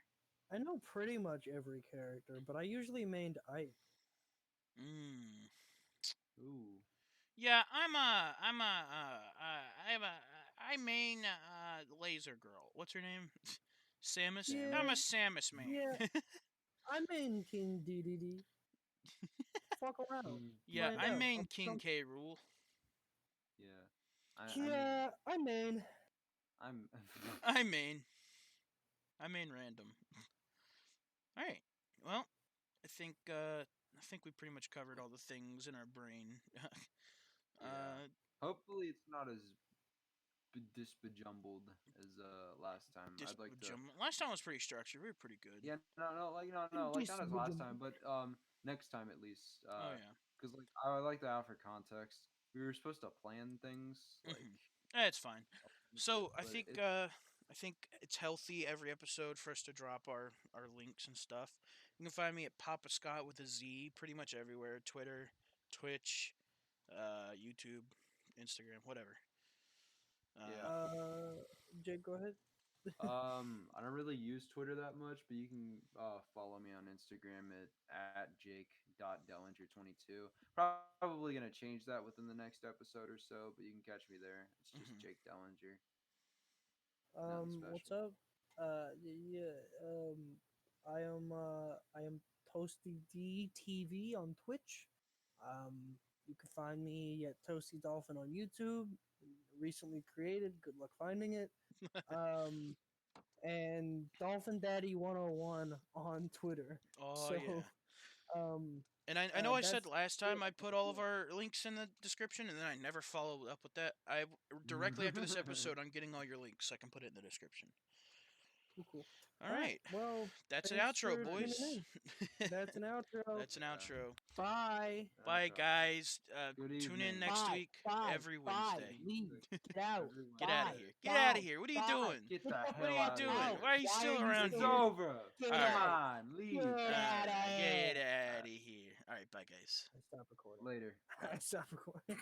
I know pretty much every character, but I usually mained Ike. Mm. ooh, Yeah, I main Laser Girl. What's her name? Samus. I'm Yeah, a Samus main. yeah. I main King DDD. Fuck around. mm, Yeah, Find I out. main King K. Rule. yeah. I mean, Yeah, I main. I'm. I main. I main random. All right. Well, I think we pretty much covered all the things in our brain. yeah. uh, Hopefully, it's not as disbejumbled as last time. I'd just like to. last time was pretty structured. We were pretty good. Yeah, no, like no, like not as last time, but next time at least. Oh yeah. Because like I like that out for context. We were supposed to plan things like, Hmm. It's fine. So but it. I think it's healthy every episode for us to drop our links and stuff. You can find me at Papa Scott with a Z pretty much everywhere: Twitter, Twitch, YouTube, Instagram, whatever. Yeah. Jake, go ahead. I don't really use Twitter that much, but you can follow me on Instagram at jake.dellinger22. Probably gonna change that within the next episode or so, but you can catch me there. It's just Mhm. Jake Dellinger. Nothing What's special. up? Yeah. I am Toasty D TV on Twitch. You can find me at Toasty Dolphin on YouTube. Recently created. Good luck finding it. Um, and Dolphin Daddy 101 on Twitter. Oh So, yeah. um, And I know I said that's last time I'd put all of our links in the description, and then I never followed up with that. Directly after this episode, I'm getting all your links. So I can put it in the description. cool. All right, Well, that's an thanks outro, for tuning boys. in. That's an outro. That's an Yeah. outro. Bye. Bye, Outro. guys. Good Tune in evening. next week, every Wednesday. Leave. Get out. Everyone. Get out of Bye. here. Get out of here. What are you doing? Get the What are hell you out of doing? here. Why are you Why still are you around It's still here? over. Get All Come right. on, leave. Get out of Get here. out of here. All right, bye, guys. I stop recording. Later. I stop recording.